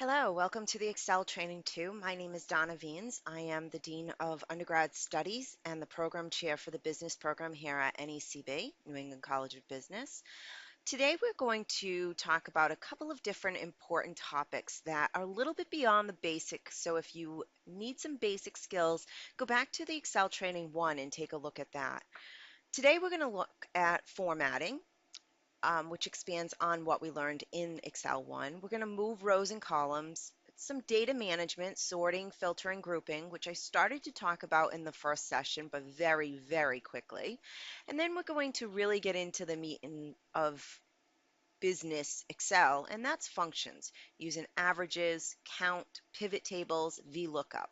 Hello, welcome to the Excel Training 2. My name is Donna Viens. I am the Dean of Undergrad Studies and the Program Chair for the Business Program here at NECB, New England College of Business. Today we're going to talk about a couple of different important topics that are a little bit beyond the basics. So if you need some basic skills, go back to the Excel Training 1 and take a look at that. Today we're going to look at formatting, which expands on what we learned in Excel 1. We're going to move rows and columns, some data management, sorting, filtering, grouping, which I started to talk about in the first session, but very, very quickly. And then we're going to really get into the meat of business Excel, and that's functions, using averages, count, pivot tables, VLOOKUP.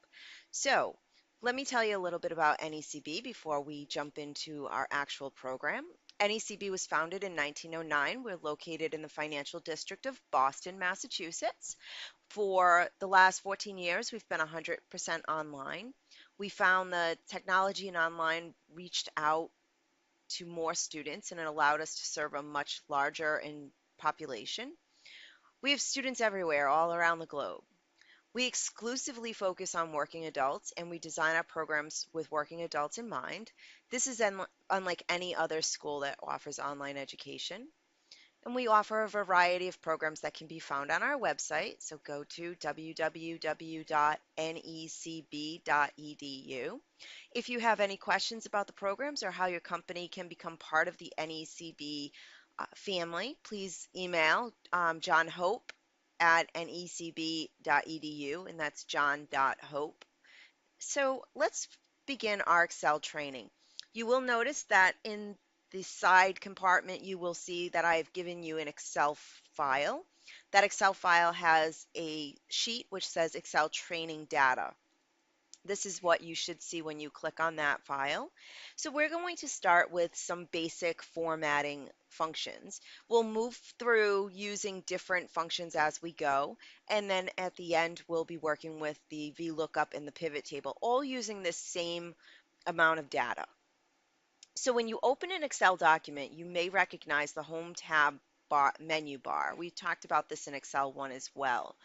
So let me tell you a little bit about NECB before we jump into our actual program. NECB was founded in 1909. We're located in the financial district of Boston, Massachusetts. For the last 14 years, we've been 100% online. We found the technology and online reached out to more students and it allowed us to serve a much larger population. We have students everywhere, all around the globe. We exclusively focus on working adults and we design our programs with working adults in mind. This is unlike any other school that offers online education. And we offer a variety of programs that can be found on our website. So go to www.necb.edu. If you have any questions about the programs or how your company can become part of the NECB family, please email John Hope at necb.edu, and that's john.hope. So let's begin our Excel training. You will notice that in the side compartment, you will see that I've given you an Excel file. That Excel file has a sheet which says Excel training data. This is what you should see when you click on that file. So we're going to start with some basic formatting functions. We'll move through using different functions as we go, and then at the end we'll be working with the VLOOKUP and the pivot table, all using the same amount of data. So when you open an Excel document, you may recognize the Home tab menu bar. We talked about this in Excel 1 as well.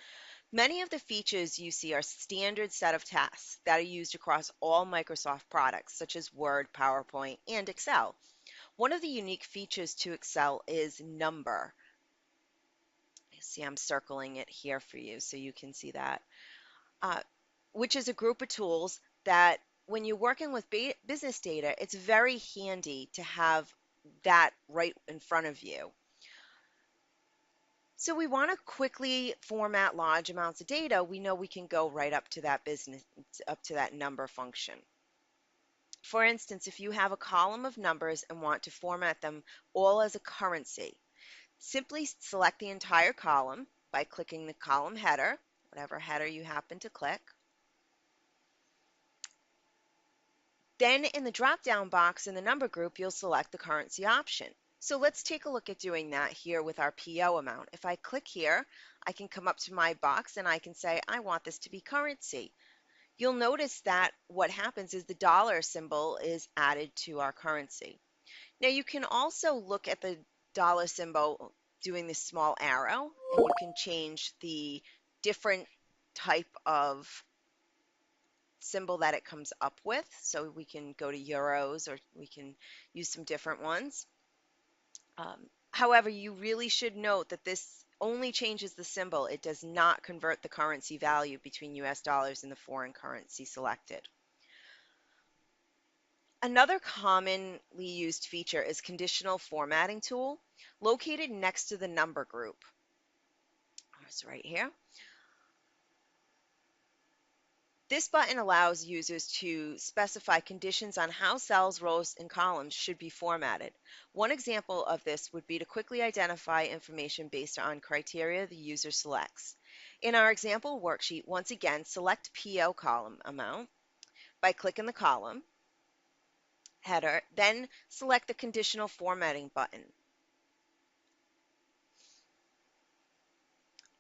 Many of the features you see are standard set of tasks that are used across all Microsoft products, such as Word, PowerPoint, and Excel. One of the unique features to Excel is number. You see, I'm circling it here for you so you can see that, uh, which is a group of tools that when you're working with business data, it's very handy to have that right in front of you. So we want to quickly format large amounts of data. We know we can go right up to that number function. For instance, if you have a column of numbers and want to format them all as a currency, simply select the entire column by clicking the column header, whatever header you happen to click. Then in the drop-down box in the number group, you'll select the currency option. So let's take a look at doing that here with our PO amount. If I click here, I can come up to my box and I can say, I want this to be currency. You'll notice that what happens is the dollar symbol is added to our currency. Now you can also look at the dollar symbol doing this small arrow, and you can change the different type of symbol that it comes up with. So we can go to euros or we can use some different ones. However, you really should note that this only changes the symbol. It does not convert the currency value between US dollars and the foreign currency selected. Another commonly used feature is conditional formatting tool located next to the number group. It's right here. This button allows users to specify conditions on how cells, rows, and columns should be formatted. One example of this would be to quickly identify information based on criteria the user selects. In our example worksheet, once again, select PO column amount by clicking the column header, then select the conditional formatting button.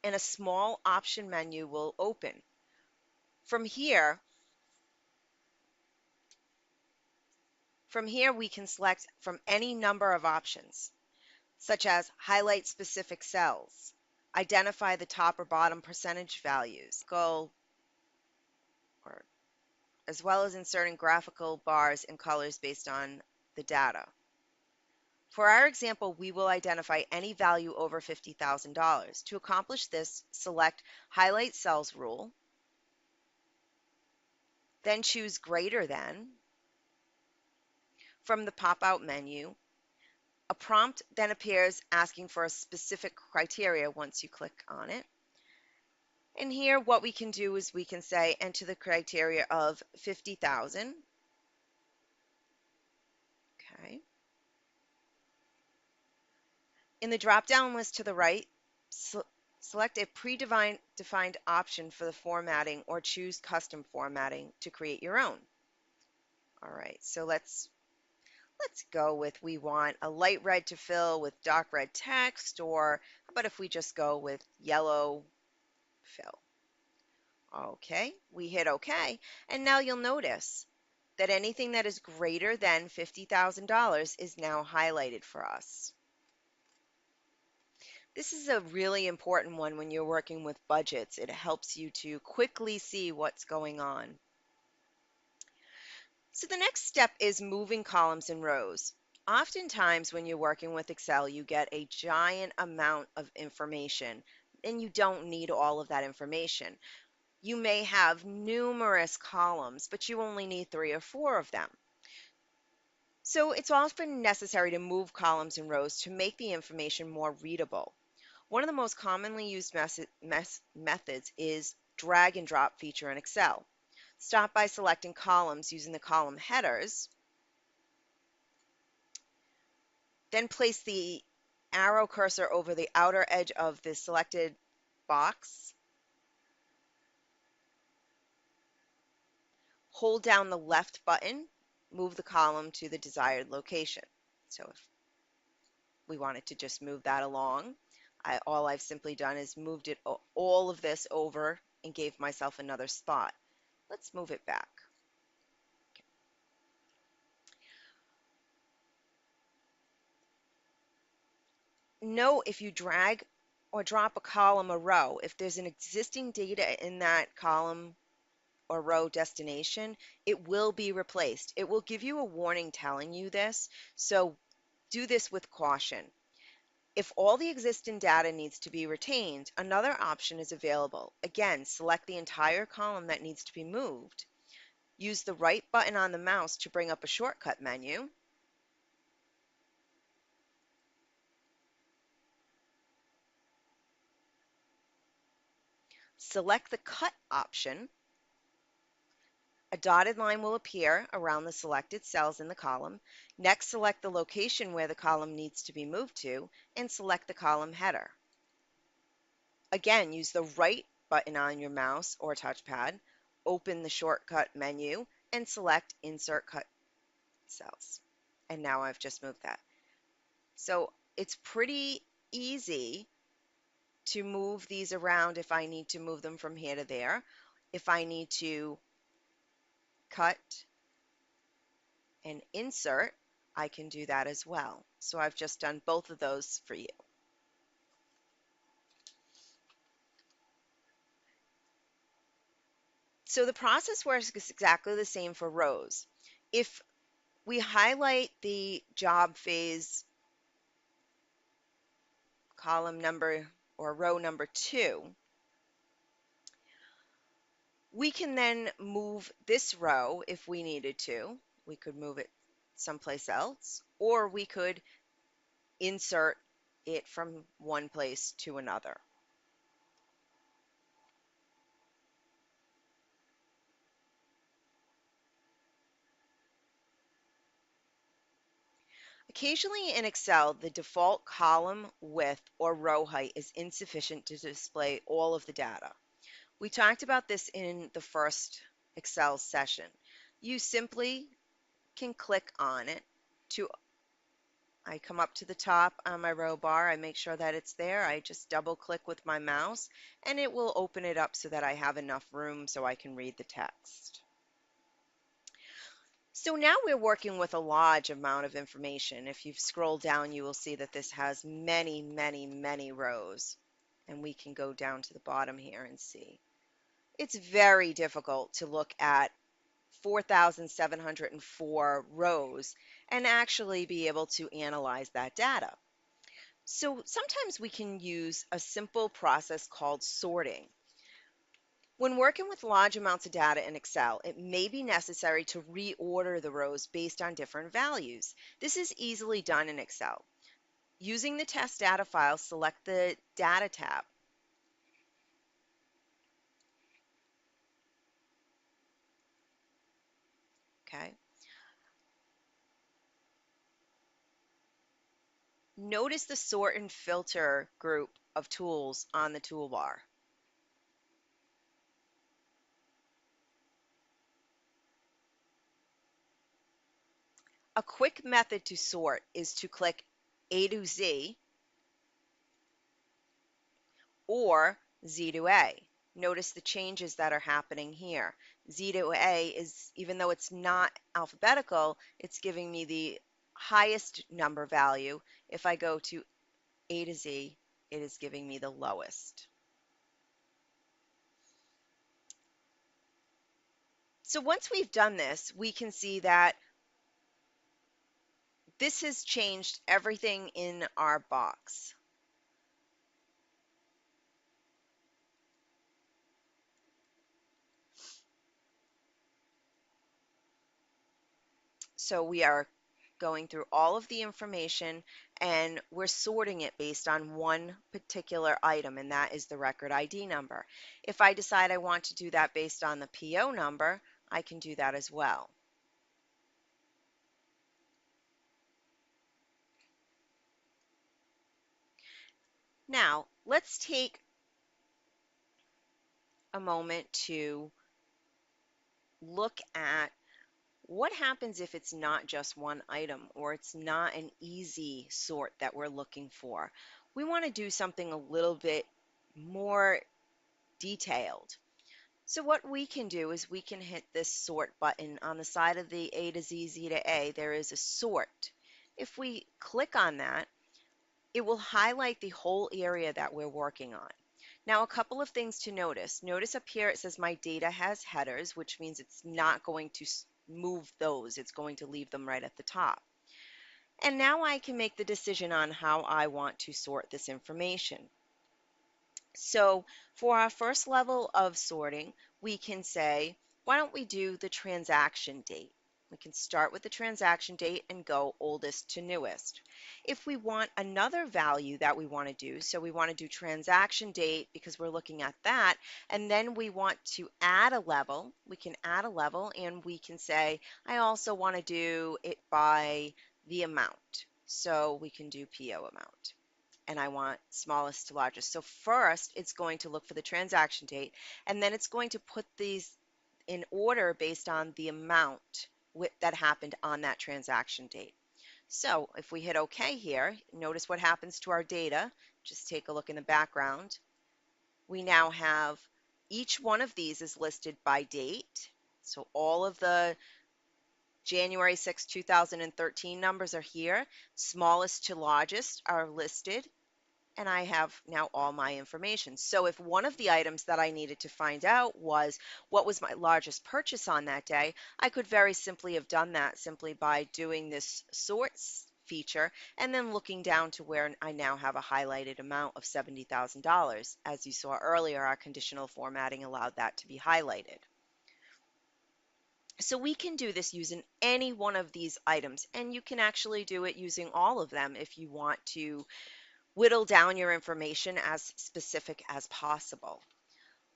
And a small option menu will open. From here, we can select from any number of options, such as highlight specific cells, identify the top or bottom percentage values, or as well as inserting graphical bars and colors based on the data. For our example, we will identify any value over $50,000. To accomplish this, select Highlight Cells rule, then choose Greater Than from the pop-out menu. A prompt then appears asking for a specific criteria once you click on it. And here what we can do is we can say enter the criteria of 50,000. Okay. In the drop-down list to the right, select a predefined option for the formatting or choose custom formatting to create your own. All right, so let's go with, we want a light red to fill with dark red text, or how about if we just go with yellow fill? Okay, we hit OK, and now you'll notice that anything that is greater than $50,000 is now highlighted for us. This is a really important one when you're working with budgets. It helps you to quickly see what's going on. So the next step is moving columns and rows. Oftentimes when you're working with Excel, you get a giant amount of information and you don't need all of that information. You may have numerous columns, but you only need 3 or 4 of them. So it's often necessary to move columns and rows to make the information more readable. One of the most commonly used methods is drag and drop feature in Excel. Start by selecting columns using the column headers, then place the arrow cursor over the outer edge of the selected box. Hold down the left button, move the column to the desired location. So if we wanted to just move that along, all I've simply done is moved it all of this over and gave myself another spot. Let's move it back. Note if you drag or drop a column or row, if there's an existing data in that column or row destination, it will be replaced. It will give you a warning telling you this, so do this with caution. If all the existing data needs to be retained, another option is available. Again, select the entire column that needs to be moved. Use the right button on the mouse to bring up a shortcut menu. Select the Cut option. A dotted line will appear around the selected cells in the column. Next, select the location where the column needs to be moved to and select the column header. Again, use the right button on your mouse or touchpad, open the shortcut menu, and select Insert Cut Cells. And now I've just moved that. So it's pretty easy to move these around if I need to move them from here to there. If I need to cut and insert, I can do that as well. So I've just done both of those for you. So the process works exactly the same for rows. If we highlight the job phase column number or row number 2, we can then move this row if we needed to. We could move it someplace else, or we could insert it from one place to another. Occasionally in Excel, the default column width or row height is insufficient to display all of the data. We talked about this in the first Excel session. You simply can click on it I come up to the top on my row bar, I make sure that it's there, I just double click with my mouse and it will open it up so that I have enough room so I can read the text. So now we're working with a large amount of information. If you scroll down, you will see that this has many, many, many rows. And we can go down to the bottom here and see. It's very difficult to look at 4,704 rows and actually be able to analyze that data. So sometimes we can use a simple process called sorting. When working with large amounts of data in Excel, it may be necessary to reorder the rows based on different values. This is easily done in Excel. Using the test data file, select the Data tab. Okay. Notice the sort and filter group of tools on the toolbar. A quick method to sort is to click A to Z or Z to A. Notice the changes that are happening here. Z to A is, even though it's not alphabetical, it's giving me the highest number value. If I go to A to Z, it is giving me the lowest. So once we've done this, we can see that this has changed everything in our box. So we are going through all of the information and we're sorting it based on one particular item, and that is the record ID number. If I decide I want to do that based on the PO number, I can do that as well. Now, let's take a moment to look at what happens if it's not just one item or it's not an easy sort that we're looking for. We want to do something a little bit more detailed. So what we can do is we can hit this sort button on the side of the A to Z, Z to A. There is a sort. If we click on that, it will highlight the whole area that we're working on. Now, a couple of things to notice. Notice up here it says my data has headers, which means it's not going to move those. It's going to leave them right at the top. And now I can make the decision on how I want to sort this information. So for our first level of sorting, we can say, why don't we do the transaction date? We can start with the transaction date and go oldest to newest. If we want another value that we want to do, so we want to do transaction date because we're looking at that, and then we want to add a level, we can add a level and we can say, I also want to do it by the amount. So we can do PO amount, and I want smallest to largest. So first, it's going to look for the transaction date, and then it's going to put these in order based on the amount that happened on that transaction date. So if we hit OK here, notice what happens to our data. Just take a look in the background. We now have each one of these is listed by date. So all of the January 6, 2013 numbers are here. Smallest to largest are listed, and I have now all my information. So if one of the items that I needed to find out was what was my largest purchase on that day, I could very simply have done that simply by doing this sorts feature and then looking down to where I now have a highlighted amount of $70,000. As you saw earlier, our conditional formatting allowed that to be highlighted. So we can do this using any one of these items, and you can actually do it using all of them if you want to whittle down your information as specific as possible.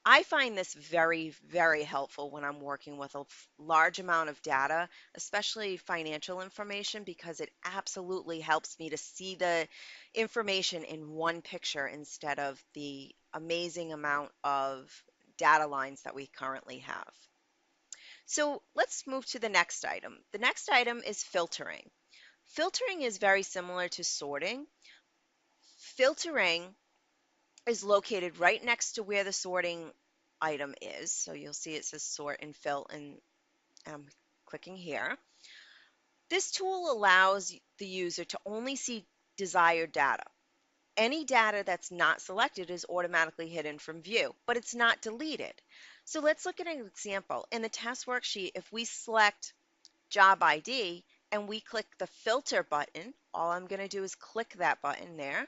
I find this very, very helpful when I'm working with a large amount of data, especially financial information, because it absolutely helps me to see the information in one picture instead of the amazing amount of data lines that we currently have. So let's move to the next item. The next item is filtering. Filtering is very similar to sorting. Filtering is located right next to where the sorting item is. So you'll see it says sort and fill, and I'm clicking here. This tool allows the user to only see desired data. Any data that's not selected is automatically hidden from view, but it's not deleted. So let's look at an example. In the test worksheet, if we select job ID and we click the filter button, all I'm going to do is click that button there.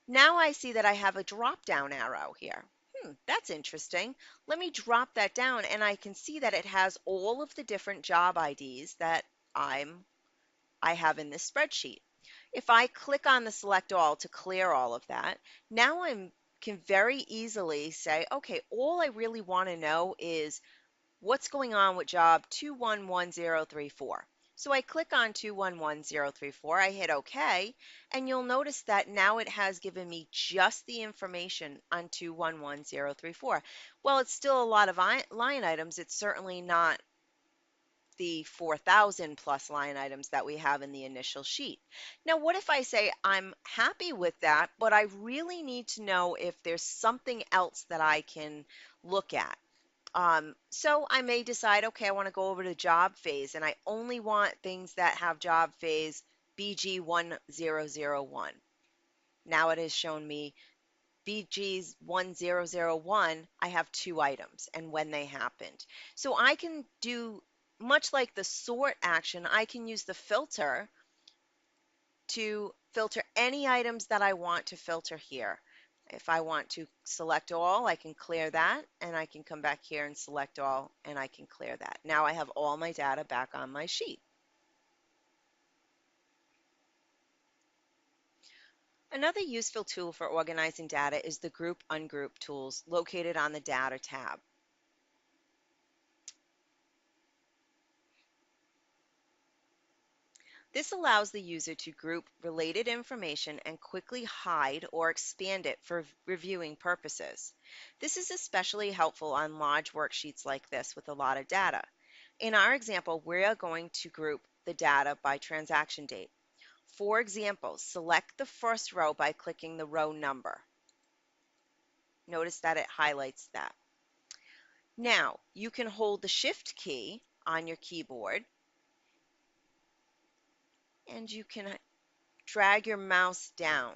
Now I see that I have a drop down arrow here. That's interesting. Let me drop that down and I can see that it has all of the different job IDs that I have in this spreadsheet. If I click on the select all to clear all of that, now I can very easily say, okay, all I really want to know is what's going on with job 211034. So I click on 211034, I hit OK, and you'll notice that now it has given me just the information on 211034. Well, it's still a lot of line items. It's certainly not the 4,000 plus line items that we have in the initial sheet. Now, what if I say I'm happy with that, but I really need to know if there's something else that I can look at? So I may decide, okay, I want to go over to job phase and I only want things that have job phase BG1001. Now it has shown me BG's 1001, I have 2 items and when they happened. So I can do, much like the sort action, I can use the filter to filter any items that I want to filter here. If I want to select all, I can clear that and I can come back here and select all and I can clear that. Now I have all my data back on my sheet. Another useful tool for organizing data is the Group Ungroup tools located on the Data tab. This allows the user to group related information and quickly hide or expand it for reviewing purposes. This is especially helpful on large worksheets like this with a lot of data. In our example, we're going to group the data by transaction date. For example, select the first row by clicking the row number. Notice that it highlights that. Now, you can hold the Shift key on your keyboard and you can drag your mouse down.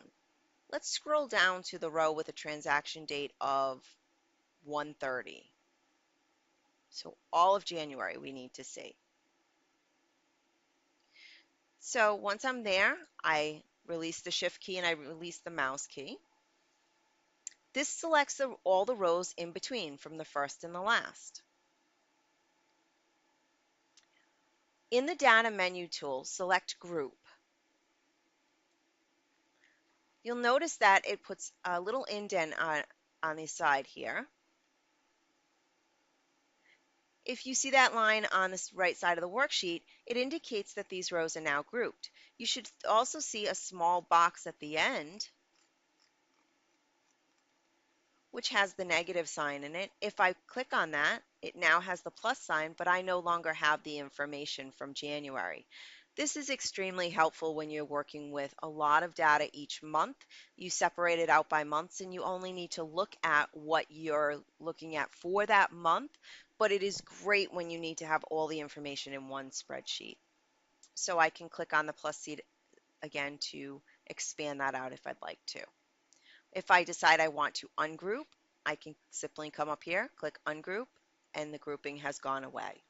Let's scroll down to the row with a transaction date of 1/30. So all of January we need to see. So once I'm there, I release the Shift key and I release the mouse key. This selects all the rows in between from the first and the last. In the Data menu tool, select Group. You'll notice that it puts a little indent on the side here. If you see that line on the right side of the worksheet, it indicates that these rows are now grouped. You should also see a small box at the end which has the negative sign in it. If I click on that, it now has the plus sign, but I no longer have the information from January. This is extremely helpful when you're working with a lot of data each month. You separate it out by months and you only need to look at what you're looking at for that month, but it is great when you need to have all the information in one spreadsheet. So I can click on the plus seed again to expand that out if I'd like to. If I decide I want to ungroup, I can simply come up here, click ungroup, and the grouping has gone away.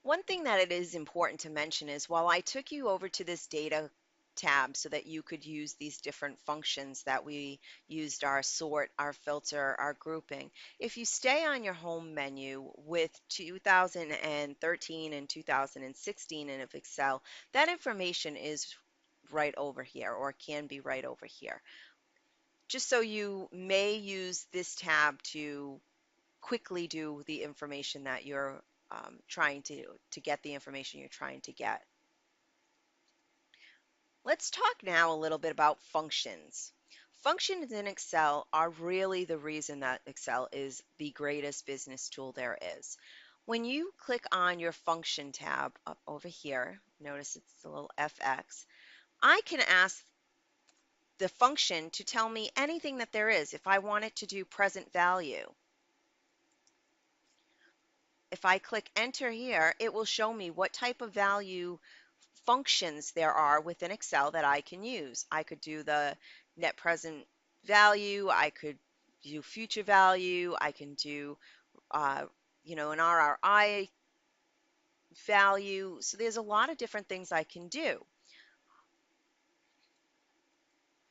One thing that it is important to mention is while I took you over to this data tab so that you could use these different functions that we used, our sort, our filter, our grouping, if you stay on your home menu with 2013 and 2016 in Excel, that information is right over here or can be right over here. Just so you may use this tab to quickly do the information that you're trying to get the information you're trying to get. Let's talk now a little bit about functions. Functions in Excel are really the reason that Excel is the greatest business tool there is. When you click on your function tab up over here, notice it's a little FX, I can ask the function to tell me anything that there is. If I want it to do present value, if I click enter here, it will show me what type of value functions there are within Excel that I can use. I could do the net present value, I could do future value, I can do, uh, an RRI value. So there's a lot of different things I can do.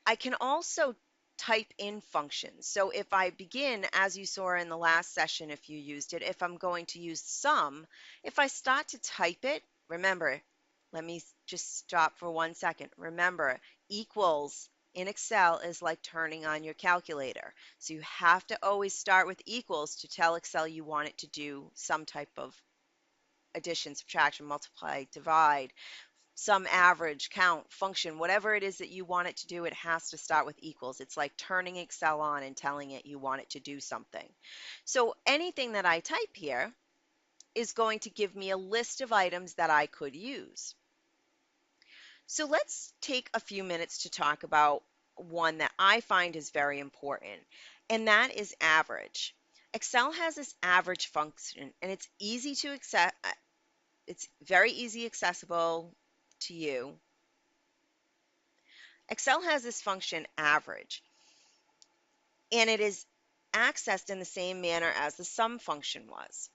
I can also type in functions. So if I begin, as you saw in the last session, if you used it, if I'm going to use sum, if I start to type it, remember, let me just stop for 1 second. Remember, equals in Excel is like turning on your calculator. So you have to always start with equals to tell Excel you want it to do some type of addition, subtraction, multiply, divide, some average, count, function, whatever it is that you want it to do, it has to start with equals. It's like turning Excel on and telling it you want it to do something. So anything that I type here is going to give me a list of items that I could use. So let's take a few minutes to talk about one that I find is very important, and that is average. Excel has this average function, and it's easy to accept. It's very easy accessible to you. Excel has this function average, and it is accessed in the same manner as the sum function was.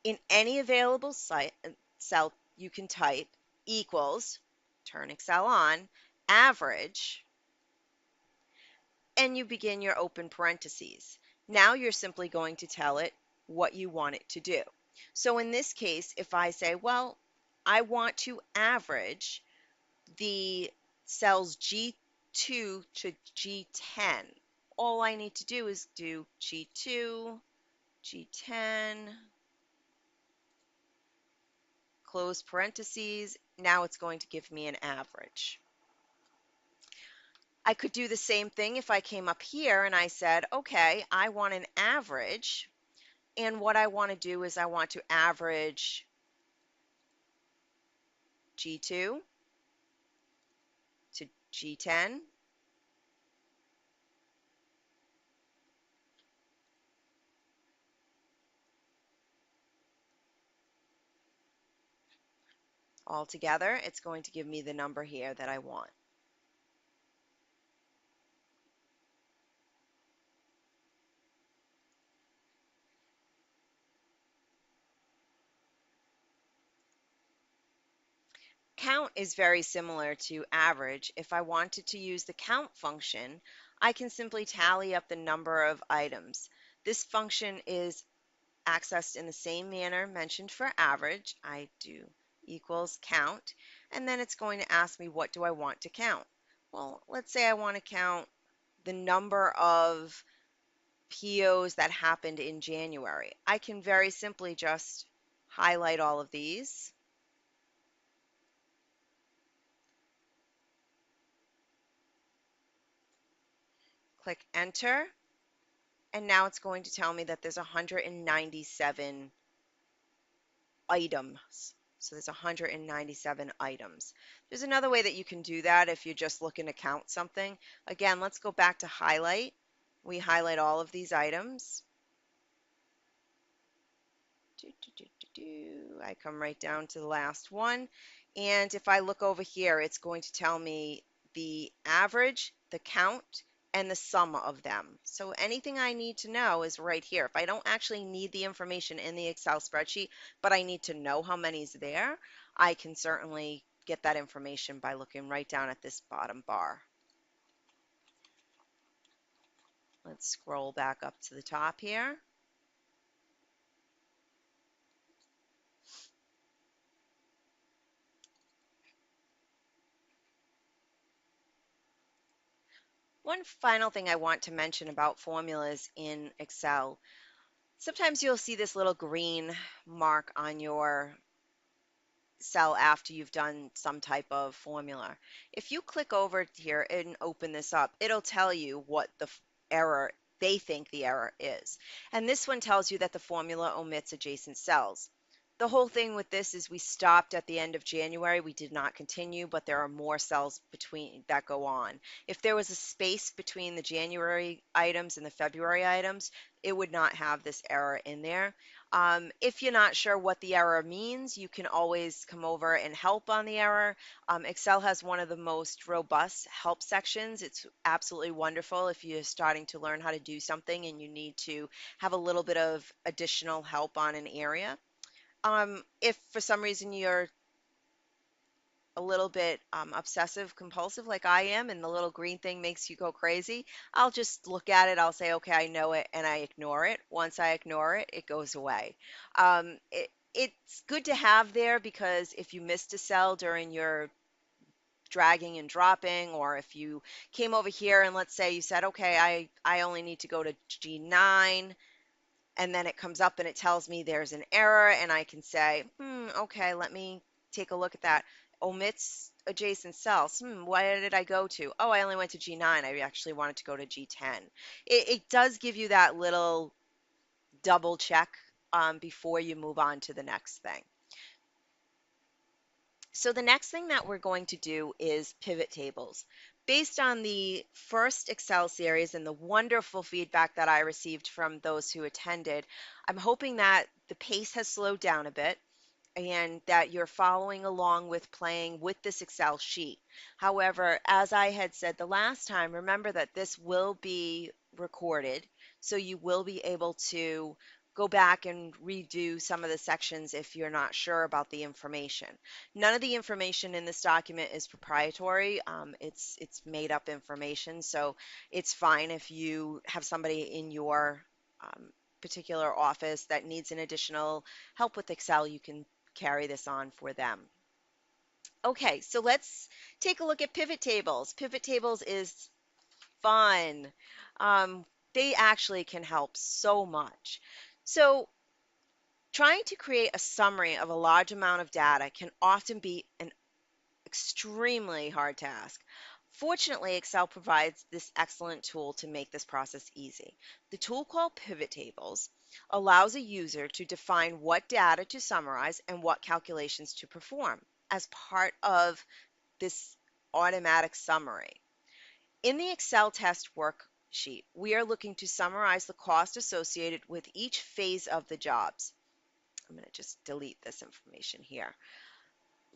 In any available cell, you can type equals, turn Excel on, average, and you begin your open parentheses. Now you're simply going to tell it what you want it to do. So in this case, if I say, well, I want to average the cells G2 to G10. All I need to do is do G2, G10, close parentheses. Now it's going to give me an average. I could do the same thing if I came up here and I said, okay, I want an average. And what I want to do is I want to average G2 to G10. Altogether, it's going to give me the number here that I want. Count is very similar to average. If I wanted to use the count function, I can simply tally up the number of items. This function is accessed in the same manner mentioned for average. I do equals count, and then it's going to ask me what do I want to count. Well, let's say I want to count the number of POs that happened in January. I can very simply just highlight all of these, click enter, and now it's going to tell me that there's 197 items. So there's 197 items. There's another way that you can do that if you're just looking to count something. Again, let's go back to highlight. We highlight all of these items. I come right down to the last one. And if I look over here, it's going to tell me the average, the count, and the sum of them. So anything I need to know is right here. If I don't actually need the information in the Excel spreadsheet, but I need to know how many's there, I can certainly get that information by looking right down at this bottom bar. Let's scroll back up to the top here. One final thing I want to mention about formulas in Excel. Sometimes you'll see this little green mark on your cell after you've done some type of formula. If you click over here and open this up, it'll tell you what the error they think the error is. And this one tells you that the formula omits adjacent cells. The whole thing with this is we stopped at the end of January. We did not continue, but there are more cells between that go on. If there was a space between the January items and the February items, it would not have this error in there. If you're not sure what the error means, you can always come over and help on the error. Excel has one of the most robust help sections. It's absolutely wonderful if you're starting to learn how to do something and you need to have a little bit of additional help on an area. If for some reason you're a little bit obsessive compulsive like I am, and the little green thing makes you go crazy, I'll just look at it. I'll say, okay, I know it, and I ignore it. Once I ignore it, it goes away. It's good to have there because if you missed a cell during your dragging and dropping, or if you came over here and let's say you said, okay, I only need to go to G9, and then it comes up and it tells me there's an error, and I can say, okay, let me take a look at that. Omits adjacent cells. Where did I go to? Oh, I only went to G9. I actually wanted to go to G10. It does give you that little double check before you move on to the next thing. So the next thing that we're going to do is pivot tables. Based on the first Excel series and the wonderful feedback that I received from those who attended, I'm hoping that the pace has slowed down a bit and that you're following along with playing with this Excel sheet. However, as I had said the last time, remember that this will be recorded, so you will be able to go back and redo some of the sections if you're not sure about the information. None of the information in this document is proprietary. It's made up information, so it's fine if you have somebody in your particular office that needs an additional help with Excel, you can carry this on for them. Okay, so let's take a look at pivot tables. Pivot tables is fun. Um, they actually can help so much. So trying to create a summary of a large amount of data can often be an extremely hard task. Fortunately, Excel provides this excellent tool to make this process easy. The tool called Pivot Tables allows a user to define what data to summarize and what calculations to perform as part of this automatic summary. In the Excel test worksheet, we are looking to summarize the cost associated with each phase of the jobs. I'm going to just delete this information here.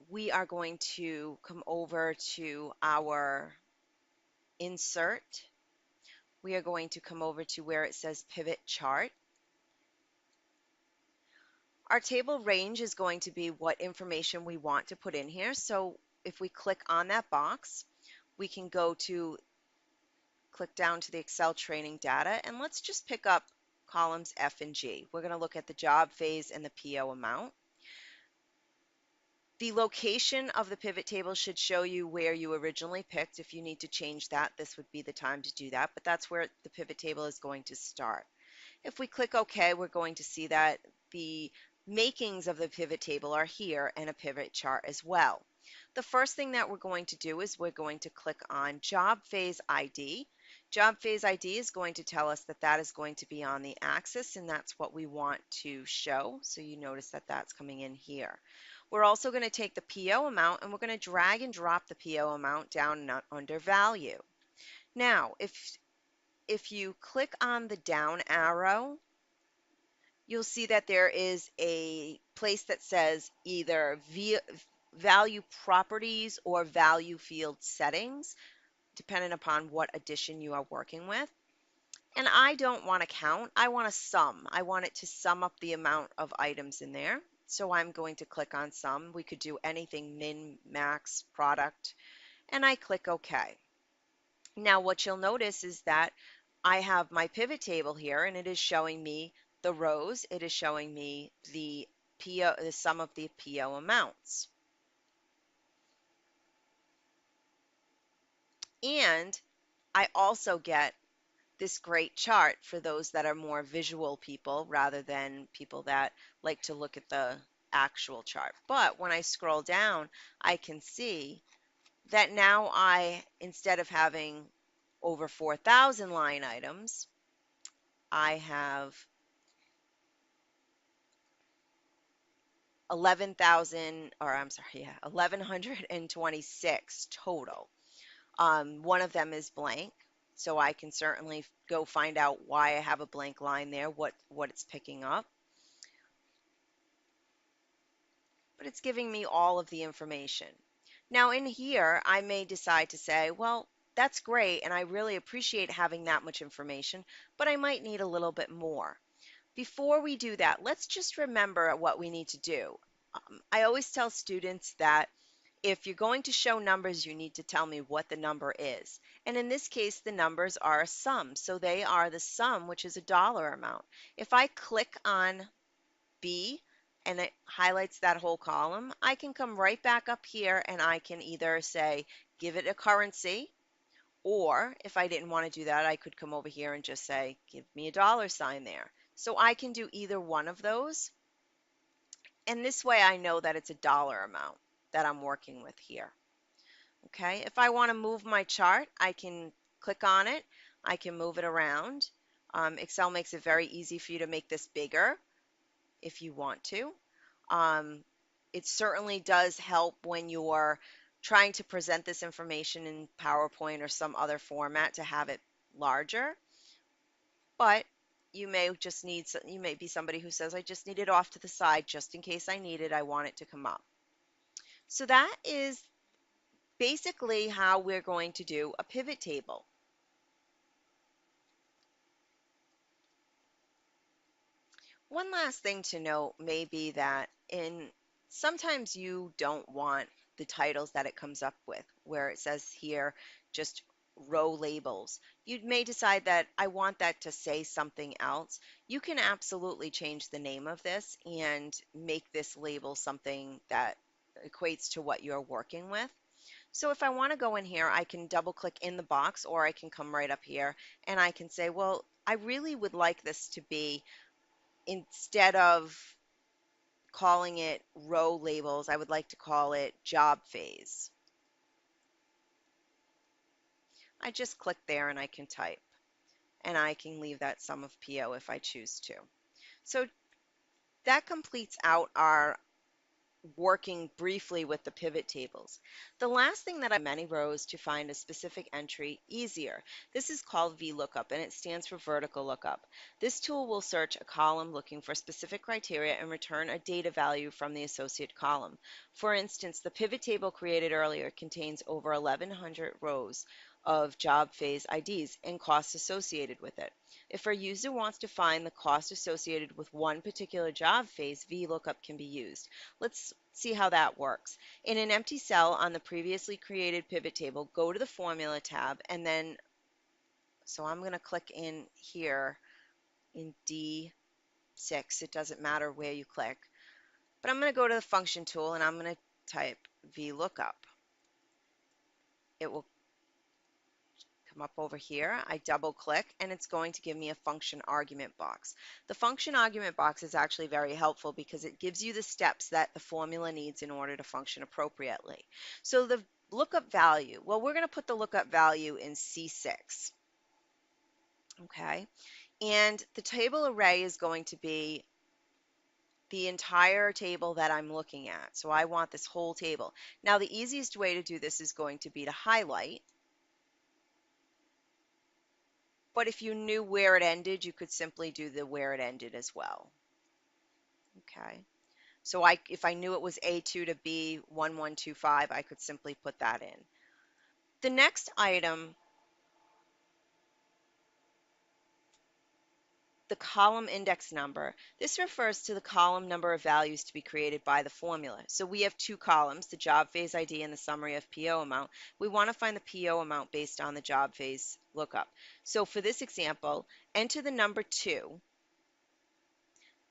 We are going to come over to our insert. We are going to come over to where it says pivot chart. Our table range is going to be what information we want to put in here. So if we click on that box, we can go to click down to the Excel training data, and let's just pick up columns F and G. We're going to look at the job phase and the PO amount. The location of the pivot table should show you where you originally picked. If you need to change that, this would be the time to do that, but that's where the pivot table is going to start. If we click OK, we're going to see that the makings of the pivot table are here and a pivot chart as well. The first thing that we're going to do is we're going to click on Job Phase ID. Job Phase ID is going to tell us that that is going to be on the axis, and that's what we want to show. So you notice that that's coming in here. We're also going to take the PO amount and we're going to drag and drop the PO amount down under value. Now, if you click on the down arrow, you'll see that there is a place that says either value properties or value field settings, depending upon what addition you are working with. And I don't want to count, I want to sum. I want it to sum up the amount of items in there. So I'm going to click on sum. We could do anything min, max, product, and I click OK. Now what you'll notice is that I have my pivot table here, and it is showing me the rows. It is showing me the PO, the sum of the PO amounts. And I also get this great chart for those that are more visual people rather than people that like to look at the actual chart. But when I scroll down, I can see that now instead of having over 4,000 line items, I have 11,000, or I'm sorry, yeah, 1,126 total. One of them is blank, so I can certainly go find out why I have a blank line there, what it's picking up. but it's giving me all of the information. Now in here, I may decide to say, well, that's great, and I really appreciate having that much information, but I might need a little bit more. Before we do that, let's just remember what we need to do. I always tell students that if you're going to show numbers, you need to tell me what the number is. And in this case, the numbers are a sum. So they are the sum, which is a dollar amount. If I click on B and it highlights that whole column, I can come right back up here and I can either say, give it a currency, or if I didn't want to do that, I could come over here and just say, give me a dollar sign there. So I can do either one of those. And this way I know that it's a dollar amount that I'm working with here. Okay, if I want to move my chart, I can click on it. I can move it around. Excel makes it very easy for you to make this bigger if you want to. It certainly does help when you're trying to present this information in PowerPoint or some other format to have it larger. But you may just need, you may be somebody who says, I just need it off to the side just in case I need it. I want it to come up. So that is basically how we're going to do a pivot table. One last thing to note may be that sometimes you don't want the titles that it comes up with, where it says here just row labels. You may decide that I want that to say something else. You can absolutely change the name of this and make this label something that equates to what you're working with. So if I want to go in here, I can double click in the box, or I can come right up here and I can say, well, I really would like this to be, instead of calling it row labels, I would like to call it job phase. I just click there and I can type, and I can leave that sum of PO if I choose to. So that completes out our working briefly with the pivot tables. The last thing that I many rows to find a specific entry easier. This is called VLOOKUP, and it stands for vertical lookup. This tool will search a column looking for specific criteria and return a data value from the associate column. For instance, the pivot table created earlier contains over 1,100 rows of job phase IDs and costs associated with it. If our user wants to find the cost associated with one particular job phase, VLOOKUP can be used. Let's see how that works. In an empty cell on the previously created pivot table, go to the Formula tab, and then, so I'm going to click in here in D6. It doesn't matter where you click. But I'm going to go to the Function tool, and I'm going to type VLOOKUP. It will come up over here. I double click and it's going to give me a function argument box. The function argument box is actually very helpful because it gives you the steps that the formula needs in order to function appropriately. So the lookup value, well, we're going to put the lookup value in C6. Okay, and the table array is going to be the entire table that I'm looking at. So I want this whole table. Now the easiest way to do this is going to be to highlight. But if you knew where it ended, you could simply do the where it ended as well. Okay. So if I knew it was A2 to B1125, I could simply put that in. The next item, the column index number. This refers to the column number of values to be created by the formula. So we have two columns, the job phase ID and the summary of PO amount. We want to find the PO amount based on the job phase lookup. So for this example, enter the number 2,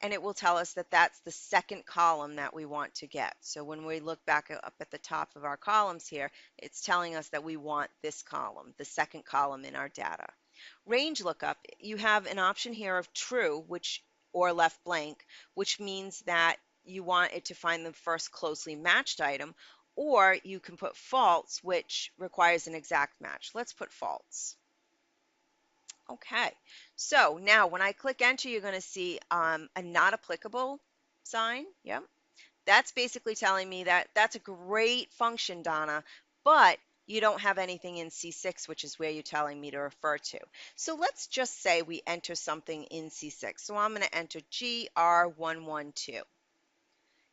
and it will tell us that that's the second column that we want to get. So when we look back up at the top of our columns here, it's telling us that we want this column, the second column in our data. Range lookup, you have an option here of true, or left blank, which means that you want it to find the first closely matched item, or you can put false, which requires an exact match. Let's put false. Okay, so now when I click enter, you're going to see a not applicable sign. Yep, that's basically telling me that that's a great function, Donna, but you don't have anything in C6, which is where you're telling me to refer to. So let's just say we enter something in C6. So I'm going to enter GR112.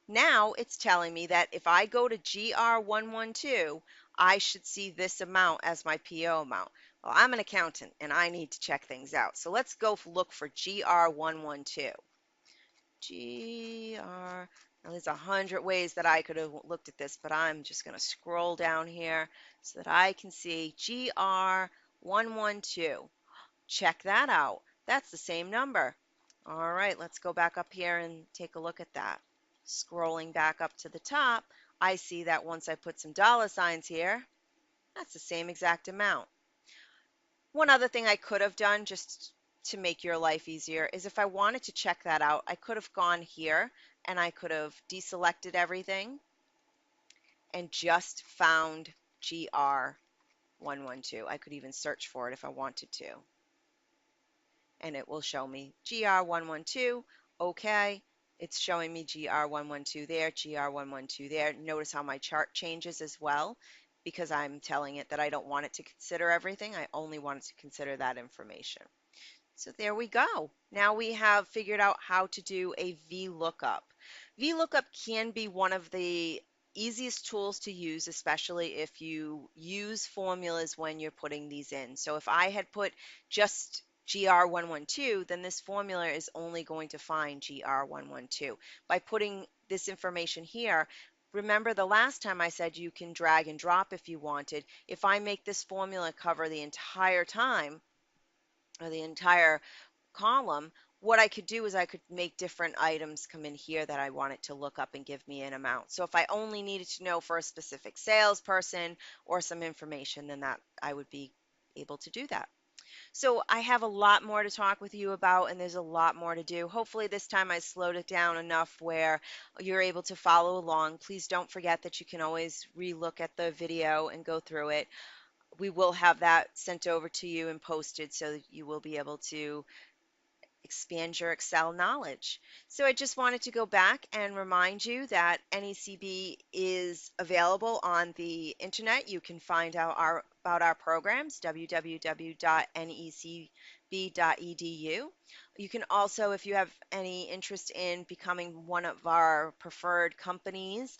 Now it's telling me that if I go to GR112, I should see this amount as my PO amount. Well, I'm an accountant and I need to check things out. So let's go look for GR112. GR, now there's 100 ways that I could have looked at this, but I'm just going to scroll down here so that I can see GR112. Check that out. That's the same number. All right, let's go back up here and take a look at that. Scrolling back up to the top, I see that once I put some dollar signs here, that's the same exact amount. One other thing I could have done just to make your life easier is if I wanted to check that out, I could have gone here and I could have deselected everything and just found GR112. I could even search for it if I wanted to. And it will show me GR112. Okay, it's showing me GR112 there, GR112 there. Notice how my chart changes as well because I'm telling it that I don't want it to consider everything. I only want it to consider that information. So there we go. Now we have figured out how to do a VLOOKUP. VLOOKUP can be one of the easiest tools to use, especially if you use formulas when you're putting these in. So if I had put just GR112, then this formula is only going to find GR112. By putting this information here, remember the last time I said you can drag and drop if you wanted. If I make this formula cover the entire time, or the entire column, what I could do is I could make different items come in here that I wanted to look up and give me an amount. So if I only needed to know for a specific salesperson or some information, then that I would be able to do that. So I have a lot more to talk with you about, and there's a lot more to do. Hopefully this time I slowed it down enough where you're able to follow along. Please don't forget that you can always re-look at the video and go through it. We will have that sent over to you and posted so that you will be able to expand your Excel knowledge. So I just wanted to go back and remind you that NECB is available on the internet. You can find out about our programs, www.necb.edu. You can also, if you have any interest in becoming one of our preferred companies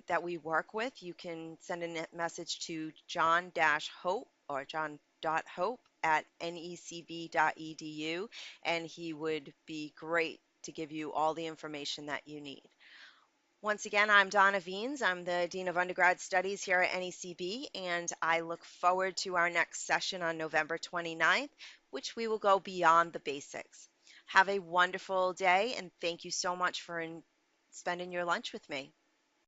that we work with, you can send a message to John-Hope or John.Hope at necb.edu, and he would be great to give you all the information that you need. Once again, I'm Donna Viens. I'm the Dean of Undergrad Studies here at NECB, and I look forward to our next session on November 29th, which we will go beyond the basics. Have a wonderful day, and thank you so much for spending your lunch with me.